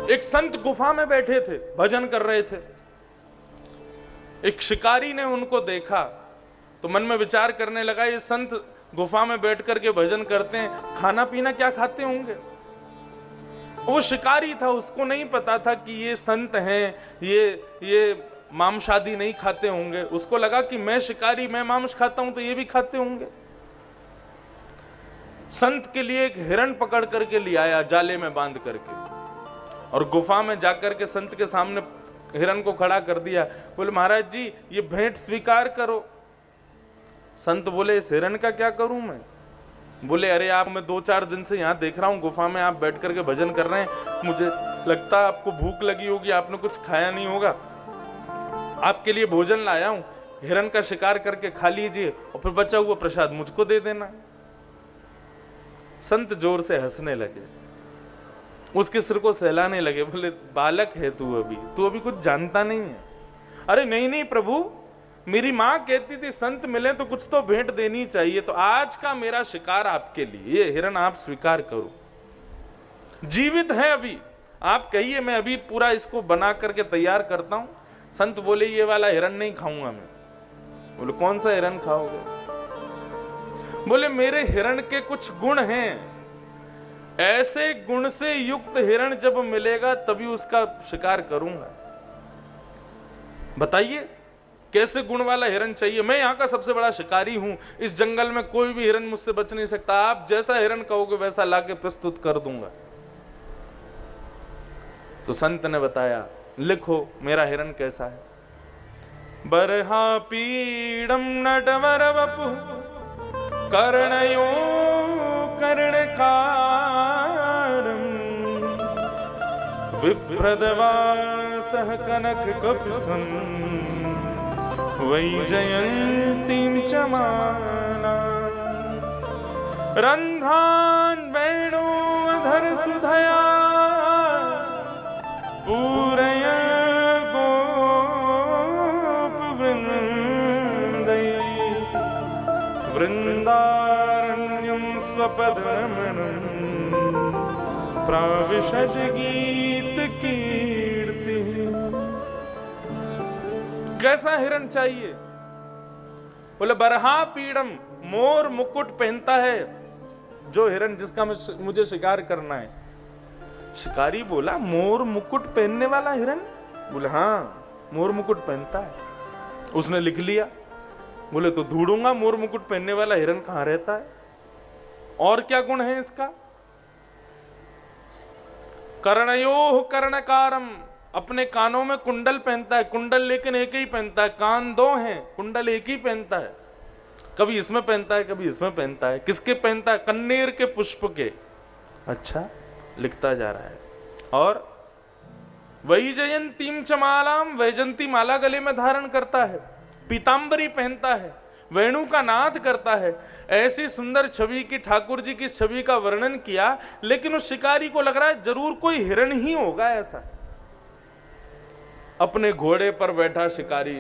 एक संत गुफा में बैठे थे, भजन कर रहे थे। एक शिकारी ने उनको देखा तो मन में विचार करने लगा, ये संत गुफा में बैठ करके भजन करते हैं, खाना पीना क्या खाते होंगे। वो शिकारी था, उसको नहीं पता था कि ये संत हैं, ये मांस आदि नहीं खाते होंगे। उसको लगा कि मैं शिकारी, मैं मांस खाता हूं तो ये भी खाते होंगे। संत के लिए एक हिरण पकड़ करके ले आया, जाले में बांध करके, और गुफा में जाकर के संत के सामने हिरण को खड़ा कर दिया। बोले महाराज जी ये भेंट स्वीकार करो। संत बोले इस हिरण का क्या करूं मैं। बोले अरे आप, मैं 2-4 दिन से यहां देख रहा हूं गुफा में आप बैठ करके भजन कर रहे हैं, मुझे लगता है आपको भूख लगी होगी, आपने कुछ खाया नहीं होगा, आपके लिए भोजन लाया हूं, हिरण का शिकार करके खा लीजिए और फिर बचा हुआ प्रसाद मुझको दे देना। संत जोर से हंसने लगे, उसके सिर को सहलाने लगे। बोले बालक है तू अभी कुछ जानता नहीं है। अरे नहीं नहीं प्रभु, मेरी माँ कहती थी संत मिले तो कुछ तो भेंट देनी चाहिए, तो आज का मेरा शिकार आपके लिए, ये हिरण आप स्वीकार करो। जीवित है अभी, आप कहिए मैं अभी पूरा इसको बना करके तैयार करता हूं। संत बोले ये वाला हिरण नहीं खाऊंगा मैं। बोले कौन सा हिरण खाओगे। बोले मेरे हिरण के कुछ गुण हैं, ऐसे गुण से युक्त हिरण जब मिलेगा तभी उसका शिकार करूंगा। बताइए कैसे गुण वाला हिरण चाहिए। मैं यहां का सबसे बड़ा शिकारी हूं, इस जंगल में कोई भी हिरण मुझसे बच नहीं सकता, आप जैसा हिरण कहोगे वैसा लाके प्रस्तुत कर दूंगा। तो संत ने बताया लिखो मेरा हिरण कैसा है। बरहा पीड़म नटवर वपु कर्णयो कर्णकारम विप्रदवासः कनक कपिसं वैजयन्तीं च माला रन्ध्रान् वेणोधर सुधया पूरय गोपवृन्दैः वृन्दारण्यं स्वपदरमणं प्राविशद गीत कीर्ति। कैसा हिरण चाहिए। बोले बरहा पीड़म, मोर मुकुट पहनता है जो हिरण जिसका मुझे शिकार करना है। शिकारी बोला मोर मुकुट पहनने वाला हिरण। बोले हाँ मोर मुकुट पहनता है। उसने लिख लिया। बोले तो ढूंढूंगा मोर मुकुट पहनने वाला हिरण कहां रहता है, और क्या गुण है इसका। कर्णयोः कर्णकारम, अपने कानों में कुंडल पहनता है, कुंडल लेकिन एक ही पहनता है, कान 2 हैं, कुंडल एक ही पहनता है, कभी इसमें पहनता है कभी इसमें पहनता है। किसके पहनता है, कन्नेर के पुष्प के। अच्छा लिखता जा रहा है। और वैजयंतीम च मालाम, वैजंती माला गले में धारण करता है, पीतांबरी पहनता है, वेणु का नाद करता है। ऐसी सुंदर छवि की, ठाकुर जी की छवि का वर्णन किया, लेकिन उस शिकारी को लग रहा है जरूर कोई हिरण ही होगा ऐसा। अपने घोड़े पर बैठा शिकारी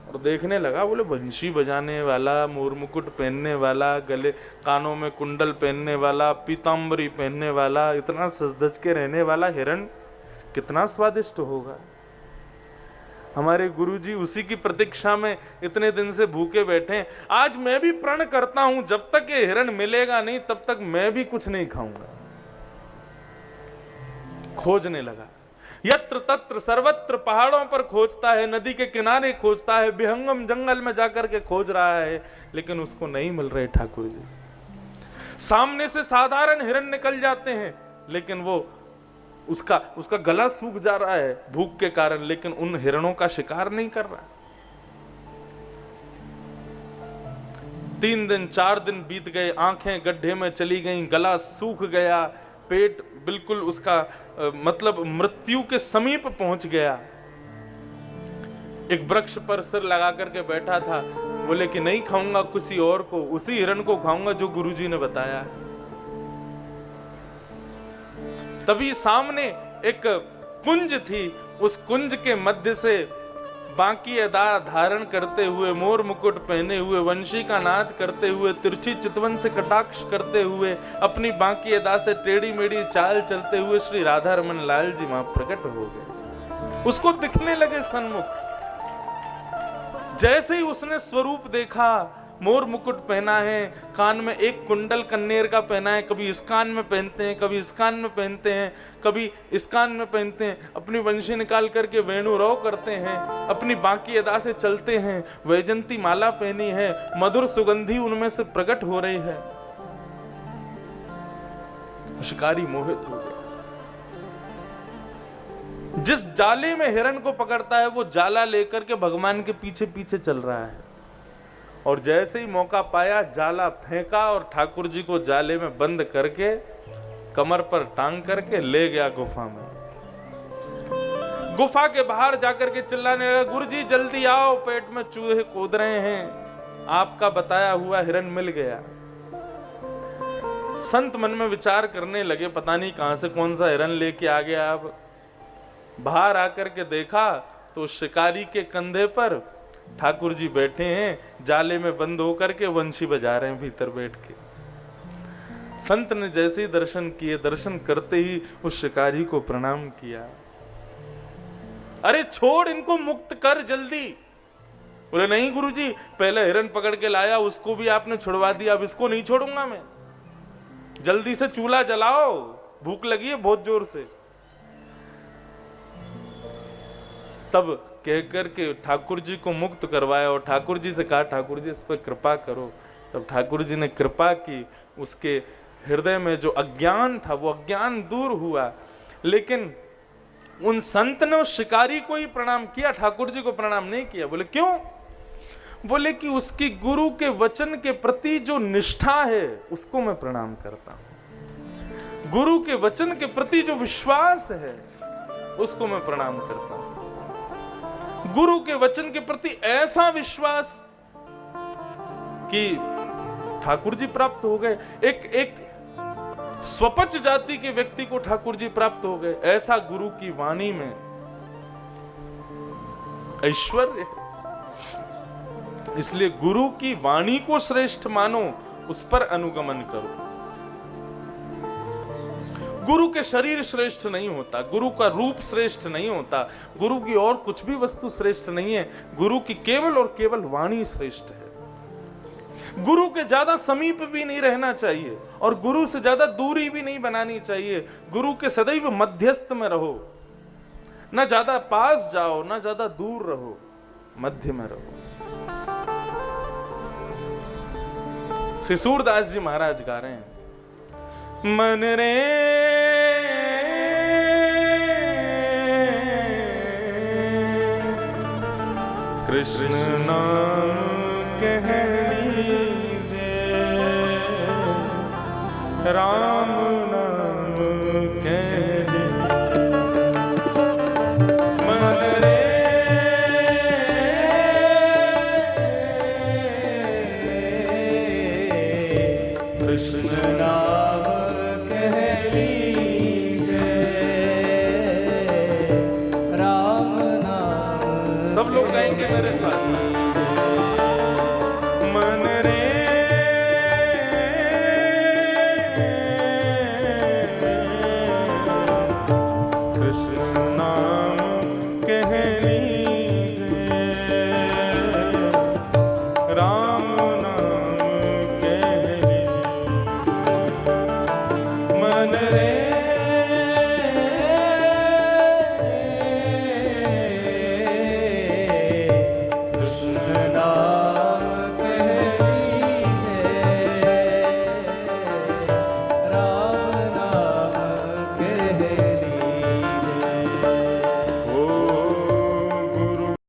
और देखने लगा। बोले बंशी बजाने वाला, मोर मुकुट पहनने वाला, गले कानों में कुंडल पहनने वाला, पीतांबरी पहनने वाला, इतना सज-धज के रहने वाला हिरण कितना स्वादिष्ट होगा। हमारे गुरुजी उसी की प्रतीक्षा में इतने दिन से भूखे बैठे। आज मैं भी प्रण करता हूं जब तक ये हिरण मिलेगा नहीं तब तक मैं भी कुछ नहीं खाऊंगा। खोजने लगा, यत्र तत्र सर्वत्र, पहाड़ों पर खोजता है, नदी के किनारे खोजता है, विहंगम जंगल में जाकर के खोज रहा है, लेकिन उसको नहीं मिल रहे ठाकुर जी। सामने से साधारण हिरण निकल जाते हैं, लेकिन वो उसका गला सूख जा रहा है भूख के कारण, लेकिन उन हिरणों का शिकार नहीं कर रहा। 3 दिन 4 दिन बीत गए, आंखें गड्ढे में चली गईं, गला सूख गया, पेट बिल्कुल उसका मतलब मृत्यु के समीप पहुंच गया। एक वृक्ष पर सिर लगा करके बैठा था। बोले कि नहीं खाऊंगा किसी और को, उसी हिरण को खाऊंगा जो गुरुजी ने बताया है। तभी सामने एक कुंज थी, उस कुंज के मध्य से बांकी अदा धारण करते हुए, मोर मुकुट पहने हुए, वंशी का नाद करते हुए, तिरछी चितवन से कटाक्ष करते हुए, अपनी बांकी अदा से टेढ़ी मेढ़ी चाल चलते हुए श्री राधा रमन लाल जी वहां प्रकट हो गए। उसको दिखने लगे सन्मुख। जैसे ही उसने स्वरूप देखा, मोर मुकुट पहना है, कान में एक कुंडल कन्नेर का पहना है, कभी इस कान में पहनते हैं, कभी इस कान में पहनते हैं, कभी इस कान में पहनते हैं, अपनी वंशी निकाल करके वेणु रव करते हैं, अपनी बांकी अदा से चलते हैं, वैजंती माला पहनी है, मधुर सुगंधी उनमें से प्रकट हो रही है। शिकारी मोहित हो गया। जिस जाले में हिरण को पकड़ता है वो जाला लेकर के भगवान के पीछे पीछे चल रहा है, और जैसे ही मौका पाया जाला फेंका और ठाकुर जी को जाले में बंद करके कमर पर टांग करके ले गया गुफा में। गुफा के बाहर जाकर के चिल्लाने लगा, गुरुजी जल्दी आओ, पेट में चूहे कूद रहे हैं, आपका बताया हुआ हिरण मिल गया। संत मन में विचार करने लगे, पता नहीं कहां से कौन सा हिरण लेके आ गया। अब बाहर आकर के देखा तो शिकारी के कंधे पर ठाकुर जी बैठे हैं, जाले में बंद होकर के वंशी बजा रहे हैं भीतर बैठ के। संत ने जैसे ही दर्शन किए, दर्शन करते ही उस शिकारी को प्रणाम किया। अरे छोड़ इनको, मुक्त कर जल्दी। बोले नहीं गुरुजी, पहले हिरण पकड़ के लाया, उसको भी आपने छुड़वा दिया, अब इसको नहीं छोड़ूंगा मैं। जल्दी से चूल्हा जलाओ, भूख लगी है बहुत जोर से। तब कहकर के ठाकुर जी को मुक्त करवाया और ठाकुर जी से कहा, ठाकुर जी इस पर कृपा करो। तब ठाकुर जी ने कृपा की, उसके हृदय में जो अज्ञान था वो अज्ञान दूर हुआ। लेकिन उन संत ने उस शिकारी को ही प्रणाम किया, ठाकुर जी को प्रणाम नहीं किया। बोले क्यों? बोले कि उसकी गुरु के वचन के प्रति जो निष्ठा है उसको मैं प्रणाम करता हूं, गुरु के वचन के प्रति जो विश्वास है उसको मैं प्रणाम करता हूं। गुरु के वचन के प्रति ऐसा विश्वास कि ठाकुर जी प्राप्त हो गए। एक स्वपच जाति के व्यक्ति को ठाकुर जी प्राप्त हो गए। ऐसा गुरु की वाणी में ऐश्वर्य है। इसलिए गुरु की वाणी को श्रेष्ठ मानो, उस पर अनुगमन करो। गुरु के शरीर श्रेष्ठ नहीं होता, गुरु का रूप श्रेष्ठ नहीं होता, गुरु की और कुछ भी वस्तु श्रेष्ठ नहीं है। गुरु की केवल और केवल वाणी श्रेष्ठ है। गुरु के ज्यादा समीप भी नहीं रहना चाहिए और गुरु से ज्यादा दूरी भी नहीं बनानी चाहिए। गुरु के सदैव मध्यस्थ में रहो, ना ज्यादा पास जाओ ना ज्यादा दूर रहो, मध्य में रहो। श्री सूरदास जी महाराज गा रहे हैं, मन रे कृष्ण नाम कह लीजे, राम नाम कह लीजे। मन रे कृष्ण नाम कह लीजे, राम नाम। सब लोग गाएंगे मेरे साथ। मन रे कृष्ण नाम कह लीजे, राम नाम कह लीजे। मन रे राम नाम कह